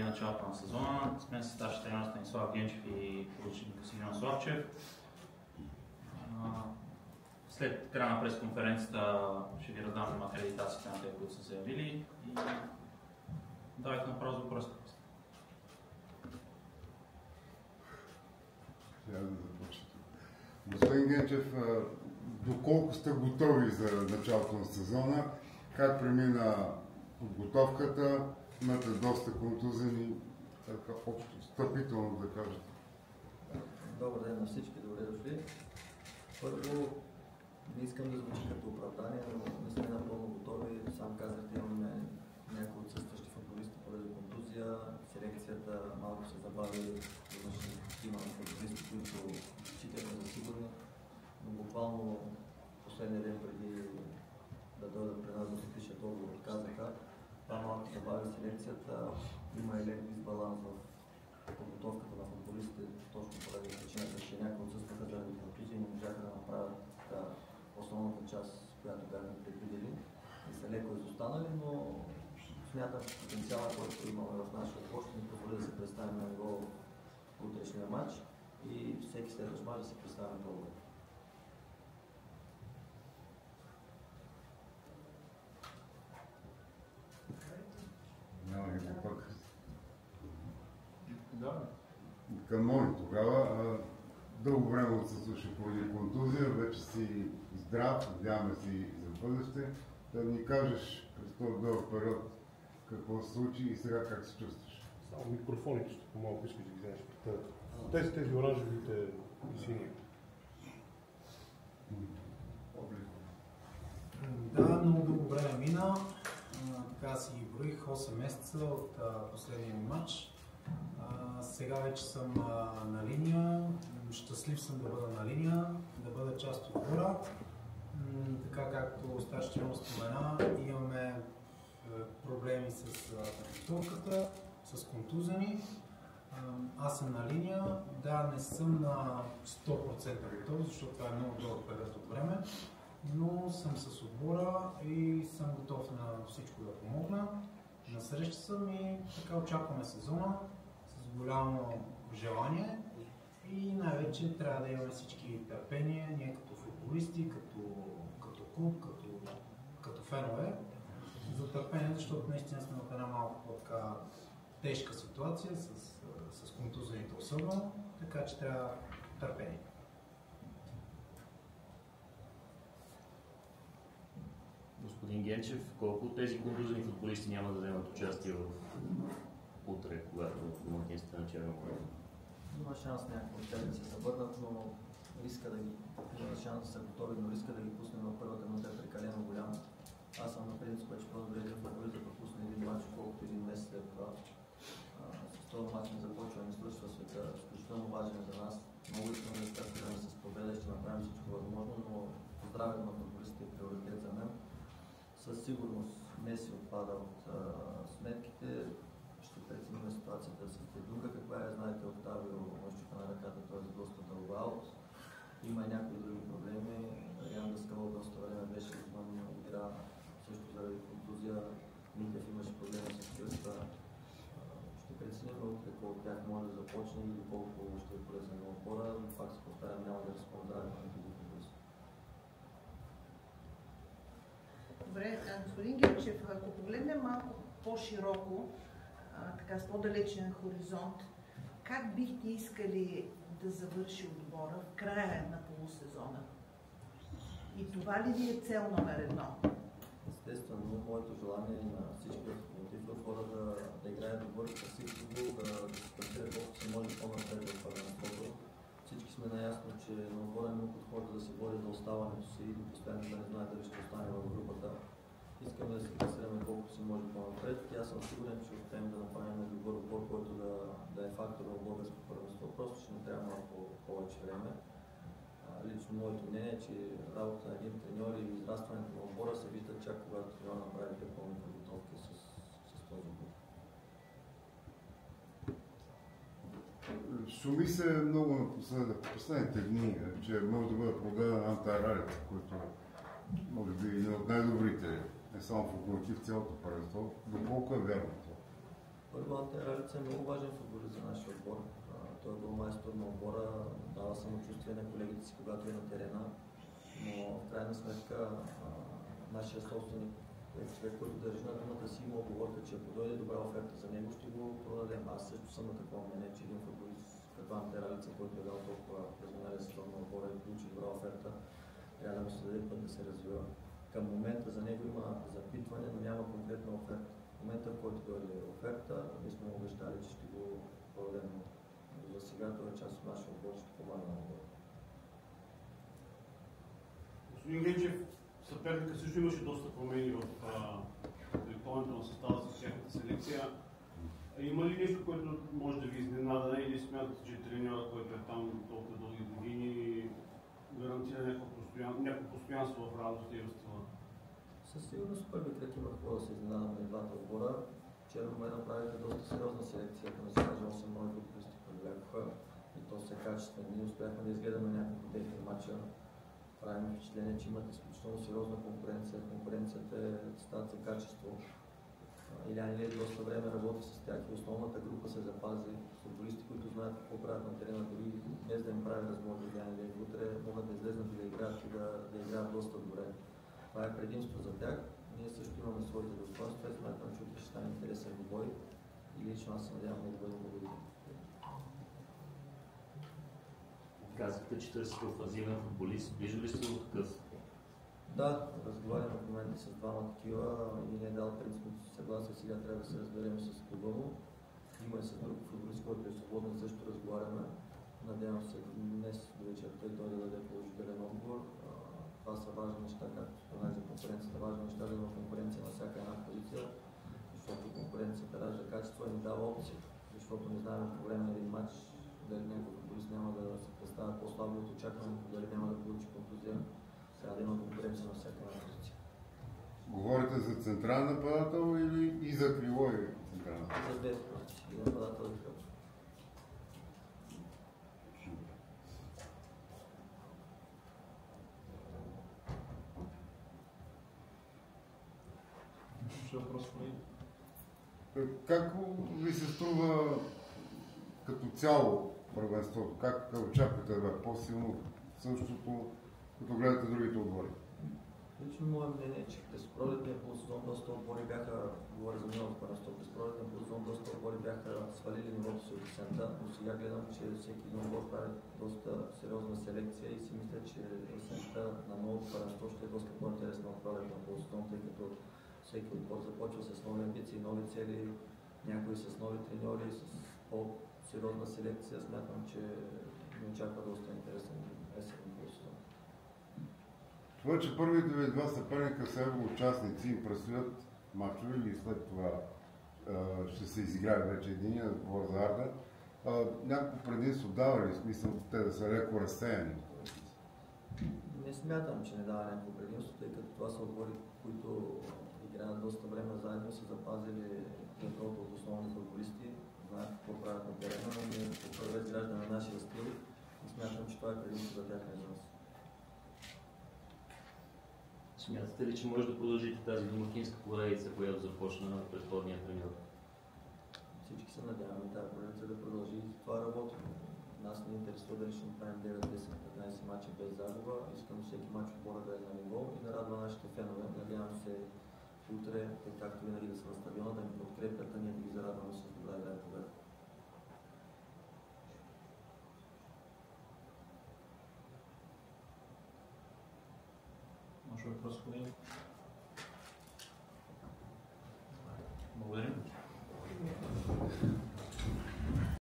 началото на сезона. С мен са старши треньор Станислав Генчев и получник Симеон Славчев. След края на пресконференцията ще ви раздам акредитациите на тези, които са заявили и давайте направо за въпросите. Трябва да започнем. Господин Генчев, доколко сте готови за началото на сезона? Как премина подготовката? Имате доста контузени, така общо встъпително да кажете. Добър ден на всички, добре дошли. Първо, не искам да звучи като оправдание, но не сме напълно готови. Сам казахте, имаме някои отсъстващи футболисти поради контузия. Селекцията малко се забави, имаме футболисти, които считаме за сигурни. Но буквално последния ден преди да дойдат при нас да се пише договор от КЗК, това малко забави селекцията. Има и лек дисбаланс в подготовката на футболистите, точно поради причината, че някои отсъстваха заради контузии и не можаха да направят основната част, която бяхме предвидели и са леко изостанали, но смятам, че потенциала, който имаме в нашия пост, ни позволи да се представим на ниво в утрешния матч и всеки следващ мач да се представим по-добре. Няма ги пак. Да. Към Мони тогава. Дълго време отсъстваше поради контузия, вече си здрав, надяваме си за бъдеще. Да ни кажеш през този дълъг период какво се случи и сега как се чувстваш? Само микрофоните ще помогна, ако искаш да ги вземеш. Тези оранжевите и сини. Да, много дълго време мина. Така си ги броих 8 месеца от последния ми матч. Сега вече съм на линия. Щастлив съм да бъда на линия, да бъда част от отбора. Така както старши треньор спомена, имаме проблеми с подготовката, с контузени. Аз съм на линия. Да, не съм на 100% готов, защото това е много дълъг период от време, но съм с отбора и съм готов на всичко да помогна. На среща съм и така очакваме сезона с голямо желание и най-вече трябва да имаме всички търпение, ние като футболисти, като клуб, като фенове, за търпение, защото наистина сме в една малко по-така тежка ситуация с контузените особено, така че трябва търпение. Господин Генчев, колко от тези контузени футболисти няма да вземат участие в утре, когато домакинството на Черно море? Има шанс някои от тях да се събърнат, но риска да ги има шанс да са готови, но риска да ги пуснем в първата минута е прекалено голям. Аз съм на принцип, че по-добре един футболист да пропусне един мач, колкото един месец след това. С този мач не започва, не свършва света, изключително важен за нас. Много искаме да стартираме с победа, ще направим всичко възможно, но здравето на футболистите е приоритет за мен. Със сигурност Меси отпада от сметките. Ще преценим ситуацията с Тедунка, каква е, знаете, Октавио нощука на ръката, т.е. доста дълго аут. Има и някои други проблеми. Ян Даскалов доста време беше извън игра, също заради контузия. Митев имаше проблеми с кръста. Ще преценим какво от тях може да започне или колко ще е полезен на отбора, но пак се повтарям, няма да разпоздравим на тези футболисти. Добре, господин Генчев, ако погледнем малко по-широко, така с по-далечен хоризонт, как бихте искали да завърши отбора в края на полусезона? И това ли ви е цел номер едно? Естествено, моето желание на всички в хора да играят добър красив футбол, да се стартира колкото се може по-напред в първенството. Всички сме наясно, че на отбора има подход да се бори за оставането си и постоянно да не знае дали ще остане в групата. Искаме да се класираме колкото се може по-напред и аз съм сигурен, че успеем да направим добър отбор, който да е фактор в българско първенство. Просто ще ни трябва малко повече време. Лично моето мнение е, че работа на един треньор и израстването на отбора се вижда чак когато трябва да направите пълни подготовки с този отбор. Шуми се много напоследък, последните дни, че може да бъде продаден Антарарец, който може би един от най-добрите, не само в локомотив, цялото първенство. Доколко е вярно това? Първо, Антон Ралица е много важен футболист за нашия отбор. Той е бил майстор на отбора, дава самочувствие на колегите си, когато е на терена, но в крайна сметка нашия собственик е човек, който държи на думата си, има оговорка, че ако дойде добра оферта за него, ще го продадем. Аз също съм на такова мнение, че един футболист като Антон Ралица, който е дал толкова през сезон на отбора и получи добра оферта, трябва да му се даде път да се развива. Към момента за него има запитване, но няма конкретна оферта. В момента, в който дойде оферта, ние сме обещали, че ще го продадем. За сега това е част от нашия отбор, ще помага на отбора. Господин Генчев, съперника също имаше доста промени в електронното на състава с тяхната селекция. Има ли нещо, което може да ви изненада или смятате, че треньора, който е там толкова дълги години, гарантира някакво постоянство в работата и в стила? Със сигурност първи кръг има какво да се изненадаме на двата отбора. Вчера ме направиха доста сериозна селекция, ако не се каже 8 нови футболисти привлякоха и то все качествени. Ние успяхме да изгледаме няколко техни матча. Правим впечатление, че имат изключително сериозна конкуренция. Конкуренцията стават за качество. Илян Илиев доста време работи с тях и основната група се запази. Футболисти, които знаят какво правят на терена, дори без да им прави разбор Илян Илиев, утре могат да излезнат и да играят да играят доста добре. Това е предимство за тях. Ние също имаме своите достоинства и смятам, че утре ще стане интересен бой и лично аз се надявам да бъдем победители. Казахте, че търсите офанзивен футболист. Ближо ли сте до такъв? Да, разговарям в момента с двама такива и не е дал принципното съгласие. Сега трябва да се разберем с клуба му. Има и с друг футболист, който е свободен, също разговаряме. Надявам се днес до вечерта и той да даде положителен отговор. Това са важни неща, както споменах за конкуренцията. Важни неща да има конкуренция на всяка една позиция, защото конкуренцията ражда качество и ни дава опция. Защото не знаем по време на един матч дали някой футболист няма да се представя по-слабо от очакването, дали няма да получи контузия. Трябва да има конкуренция на всяка една позиция. Говорите за централен нападател или и за крило и централен? За две позиции. И нападател и крило. Как ви се струва като цяло първенството? Как очаквате да е по-силно същото, като гледате другите отбори? Лично мое мнение е, че през пролетния полусезон доста отбори бяха, говоря за миналото първенство, през пролетния полусезон доста отбори бяха свалили нивото си от есента, но сега гледам, че всеки един отбор прави доста сериозна селекция и си мисля, че есента на новото първенство ще е доста по-интересно от пролетния полусезон, тъй като всеки отбор започва с нови амбиции, нови цели, някои с нови треньори, с по-сериозна селекция. Смятам, че ни очаква доста интересен есен полусезон. Това, че първите ви два съперника са участници и предстоят мачове или след това ще се изиграе вече единия, говоря за Арда, някакво предимство дава ли смисъл те да са леко разсеяни? Не смятам, че не дава някакво предимство, тъй като това са отбори, които играят доста време заедно, са запазили контролта от основни футболисти, знаят какво правят на терена, но ние по първе изграждаме на нашия стил и смятам, че това е предимство за тях, не за нас. Смятате ли, че може да продължите тази домакинска поредица, която започна предходния треньор? Всички се надяваме тази поредица да продължи и това работи. Нас не интересува дали ще направим 9, 10, 15 мача без загуба. Искам всеки мач отбора да е на ниво и да радва нашите фенове. Надявам се утре, както винаги да са на стадиона, да ни подкрепят, а ние да ги зарадваме с добра игра и победа. Може въпрос, колеги?